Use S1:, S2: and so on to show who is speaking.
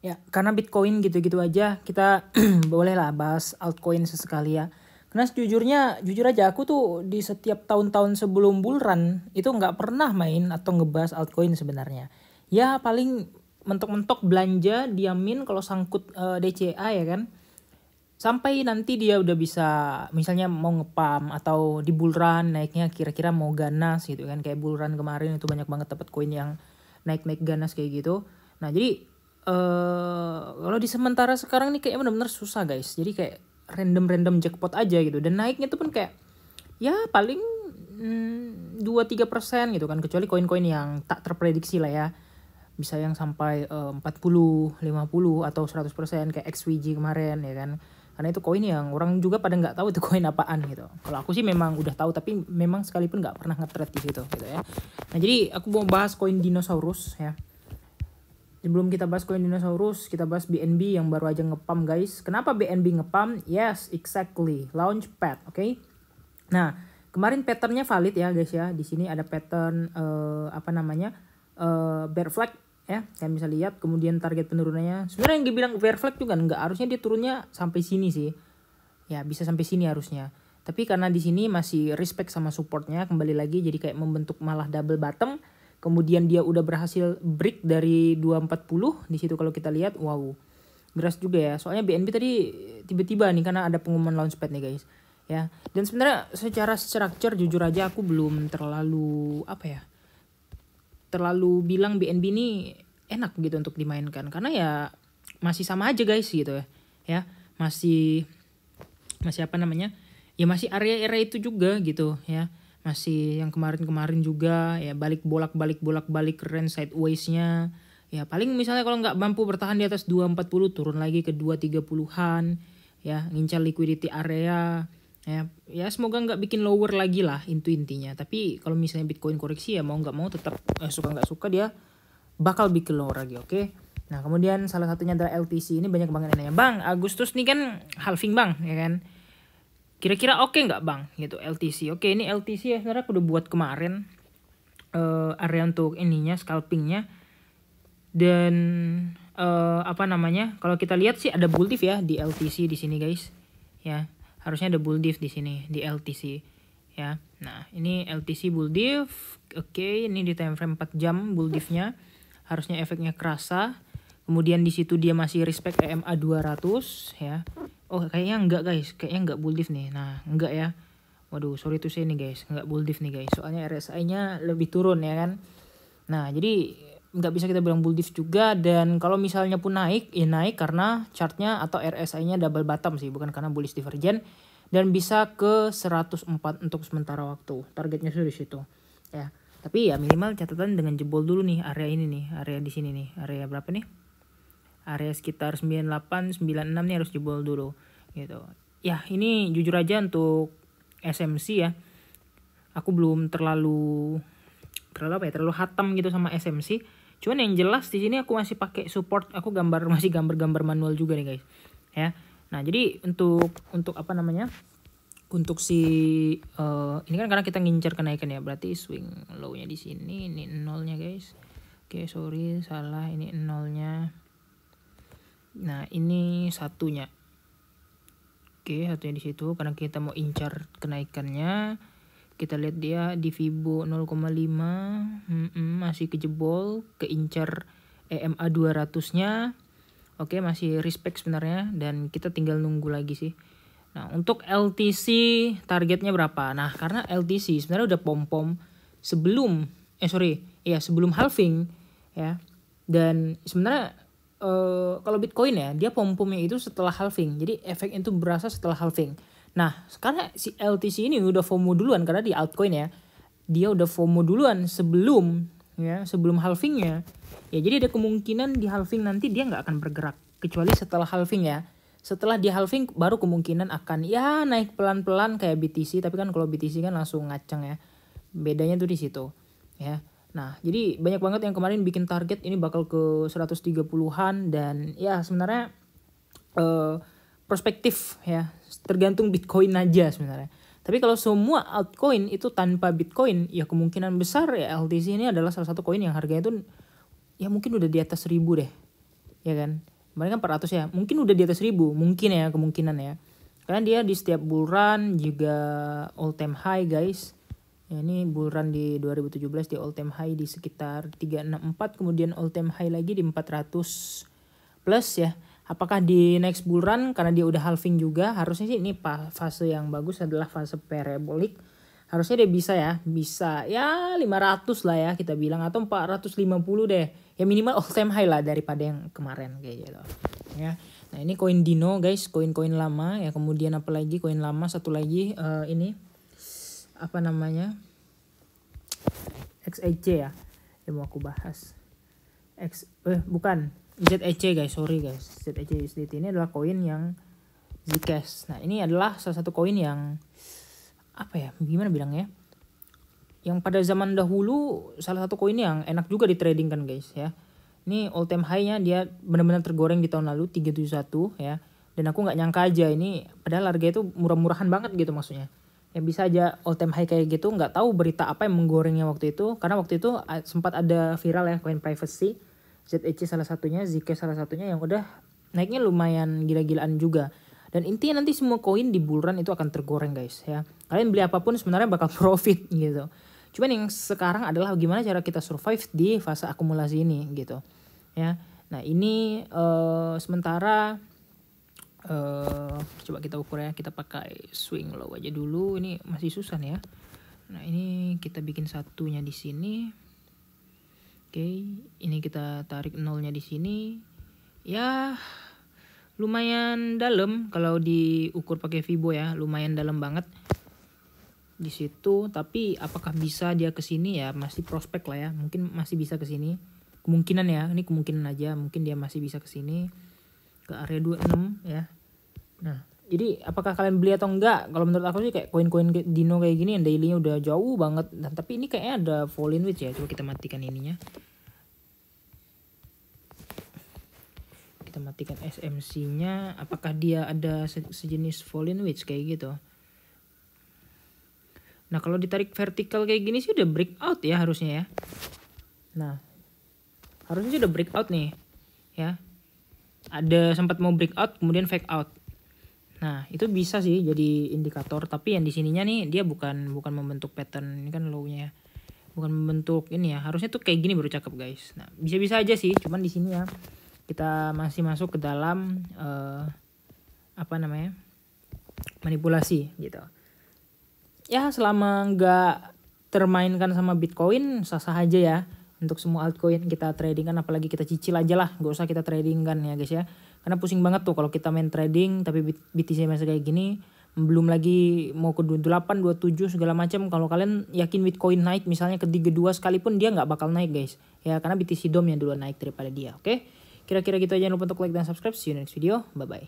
S1: Ya, karena Bitcoin gitu-gitu aja, kita bolehlah bahas altcoin sesekali ya. Karena sejujurnya, jujur aja aku tuh di setiap tahun-tahun sebelum bull run itu nggak pernah main atau ngebahas altcoin sebenarnya. Ya paling mentok-mentok belanja, diamin kalau sangkut DCA ya kan. Sampai nanti dia udah bisa misalnya mau ngepam atau di bull run naiknya kira-kira mau ganas gitu kan. Kayak bull run kemarin itu banyak banget dapat koin yang naik-naik ganas kayak gitu. Nah jadi kalau di sementara sekarang nih kayak benar-benar susah guys. Jadi kayak random jackpot aja gitu. Dan naiknya tuh pun kayak ya paling 2-3% gitu kan. Kecuali koin-koin yang tak terprediksi lah ya. Bisa yang sampai 40, 50 atau 100% kayak XWG kemarin ya kan. Karena itu koin yang orang juga pada nggak tahu itu koin apaan gitu. Kalau aku sih memang udah tahu tapi memang sekalipun nggak pernah nge-trade di situ gitu ya. Nah jadi aku mau bahas koin dinosaurus ya. Sebelum kita bahas koin dinosaurus, kita bahas BNB yang baru aja ngepam guys. Kenapa BNB ngepam? Yes, exactly. Launchpad, oke? Nah, kemarin patternnya valid ya guys ya. Di sini ada pattern bear flag ya. Kalian bisa lihat kemudian target penurunannya. Sebenarnya yang dibilang bear flag juga enggak, harusnya dia turunnya sampai sini sih. Ya, bisa sampai sini harusnya. Tapi karena di sini masih respect sama supportnya kembali lagi jadi kayak membentuk malah double bottom. Kemudian dia udah berhasil break dari 240 di situ kalau kita lihat, wow. Beras juga ya. Soalnya BNB tadi tiba-tiba nih karena ada pengumuman launchpad nih guys. Ya. Dan sebenarnya secara structure jujur aja aku belum terlalu terlalu bilang BNB ini enak gitu untuk dimainkan karena ya masih sama aja guys gitu ya. Ya, masih ya masih area-area itu juga gitu ya. Masih yang kemarin-kemarin juga ya bolak-balik range sideways-nya. Ya paling misalnya kalau nggak mampu bertahan di atas 240 turun lagi ke 230-an ya, ngincar liquidity area. Ya semoga nggak bikin lower lagi lah intinya. Tapi kalau misalnya Bitcoin koreksi ya mau nggak mau tetap suka nggak suka dia bakal bikin lower lagi, oke? Nah kemudian salah satunya adalah LTC. Ini banyak banget yang nanya, bang Agustus nih kan halving bang ya kan, kira-kira oke nggak bang gitu LTC. Oke, ini LTC ya sebenarnya aku udah buat kemarin area untuk ininya scalpingnya. Dan kalau kita lihat sih ada bull diff ya di LTC di sini guys ya, harusnya ada bull diff di sini di LTC ya. Nah ini LTC bull diff, oke, ini di time frame 4 jam bull diffnya harusnya efeknya kerasa. Kemudian di situ dia masih respect EMA 200 ya. Oh kayaknya enggak guys, kayaknya enggak bull diff nih. Nah enggak ya, waduh sorry to say nih guys, enggak bull diff nih guys, soalnya RSI-nya lebih turun ya kan. Nah jadi nggak bisa kita bilang bull diff juga. Dan kalau misalnya pun naik, ya naik karena chartnya atau RSI-nya double bottom sih, bukan karena bullish divergent. Dan bisa ke 104 untuk sementara waktu, targetnya sudah di situ ya. Tapi ya minimal catatan dengan jebol dulu nih area ini nih, area di sini nih, area berapa nih, area sekitar 98 96 nih harus jebol dulu gitu ya. Ini jujur aja untuk SMC ya, aku belum terlalu hatam gitu sama SMC. Cuman yang jelas di sini aku masih pakai support, aku masih gambar manual juga nih guys ya. Nah jadi untuk untuk si ini kan karena kita ngincar kenaikan ya, berarti swing low-nya di sini, ini nolnya guys. Oke sorry salah, ini nolnya. Nah ini satunya. Oke satunya di situ karena kita mau incar kenaikannya. Kita lihat dia di Fibo 0,5 masih kejebol, keincar EMA 200-nya. Oke, masih respect sebenarnya dan kita tinggal nunggu lagi sih. Nah, untuk LTC targetnya berapa? Nah, karena LTC sebenarnya udah pom-pom sebelum sebelum halving ya. Dan sebenarnya kalau Bitcoin ya, dia pom-pomnya itu setelah halving. Jadi efek itu berasa setelah halving. Nah, karena si LTC ini udah FOMO duluan karena di altcoin ya, dia udah FOMO duluan sebelum halvingnya. Ya jadi ada kemungkinan di halving nanti dia nggak akan bergerak kecuali setelah halving ya. Setelah di halving baru kemungkinan akan ya naik pelan-pelan kayak BTC, tapi kan kalau BTC kan langsung ngaceng ya. Bedanya tuh di situ ya. Nah, jadi banyak banget yang kemarin bikin target ini bakal ke 130-an dan ya sebenarnya prospektif ya, tergantung Bitcoin aja sebenarnya. Tapi kalau semua altcoin itu tanpa Bitcoin, ya kemungkinan besar ya LTC ini adalah salah satu koin yang harganya itu ya mungkin udah di atas 1000 deh. ya kan. Kemarin kan 400 ya, mungkin udah di atas 1000, mungkin ya, kemungkinan ya. Karena dia di setiap bull run juga all time high guys. Ya, ini bull run di 2017 di all time high di sekitar 364, kemudian all time high lagi di 400 plus ya. Apakah di next bull run karena dia udah halving juga, harusnya sih ini fase yang bagus adalah fase parabolic. Harusnya dia bisa ya 500 lah ya kita bilang, atau 450 deh. Ya minimal all time high lah daripada yang kemarin kayak gitu. Ya. Nah, ini koin Dino guys, koin-koin lama ya. Kemudian apalagi koin lama satu lagi ini apa namanya? XEC ya. Yang mau aku bahas. Bukan ZEC guys, sorry guys. ZEC USDT ini adalah koin yang Zcash. Nah, ini adalah salah satu koin yang apa ya? Gimana bilangnya? Yang pada zaman dahulu salah satu koin yang enak juga di trading kan guys ya. Ini all time high-nya dia benar-benar tergoreng di tahun lalu 371 ya. Dan aku nggak nyangka aja ini padahal harga itu murah-murahan banget gitu maksudnya. Ya bisa aja all time high kayak gitu, nggak tahu berita apa yang menggorengnya waktu itu. Karena waktu itu sempat ada viral ya koin privacy. ZEC salah satunya, Zcash salah satunya yang udah naiknya lumayan gila-gilaan juga. Dan intinya nanti semua koin di bull run itu akan tergoreng guys ya. Kalian beli apapun sebenarnya bakal profit gitu. Cuman yang sekarang adalah gimana cara kita survive di fase akumulasi ini gitu ya. Nah ini sementara coba kita ukur ya, kita pakai swing low aja dulu, ini masih susah nih ya. Nah ini kita bikin satunya di sini. Oke, ini kita tarik nolnya di sini. Ya lumayan dalam kalau diukur pakai Fibo ya, lumayan dalam banget di situ. Tapi apakah bisa dia ke sini ya, masih prospek lah ya, mungkin masih bisa ke sini. Kemungkinan ya, ini kemungkinan aja, mungkin dia masih bisa ke sini ke area 26 ya. Nah, jadi apakah kalian beli atau enggak? Kalau menurut aku sih kayak koin-koin Dino kayak gini yang daily-nya udah jauh banget. Dan tapi ini kayaknya ada fall in wedge ya. Coba kita matikan ininya. Kita matikan SMC-nya. Apakah dia ada sejenis fall in wedge kayak gitu? Nah, kalau ditarik vertikal kayak gini sih udah breakout ya harusnya ya. Nah, harusnya sih udah breakout nih ya. Ada sempat mau breakout kemudian fake out. Nah, itu bisa sih jadi indikator, tapi yang di sininya nih dia bukan membentuk pattern, ini kan low-nya ya. Bukan membentuk ini ya. Harusnya tuh kayak gini baru cakep, guys. Nah, bisa-bisa aja sih, cuman di sini ya kita masih masuk ke dalam apa namanya? Manipulasi gitu. Ya, selama nggak termainkan sama Bitcoin, sah-sah aja ya. Untuk semua altcoin kita trading kan, apalagi kita cicil aja lah, gak usah kita trading kan ya guys ya. Karena pusing banget tuh kalau kita main trading tapi BTC masih kayak gini, belum lagi mau ke 28, 27 segala macam. Kalau kalian yakin Bitcoin naik misalnya ke 32 sekalipun, dia nggak bakal naik guys. Ya karena BTC DOM yang duluan naik daripada dia. Oke? Kira-kira gitu aja, jangan lupa untuk like dan subscribe. See you next video. Bye bye.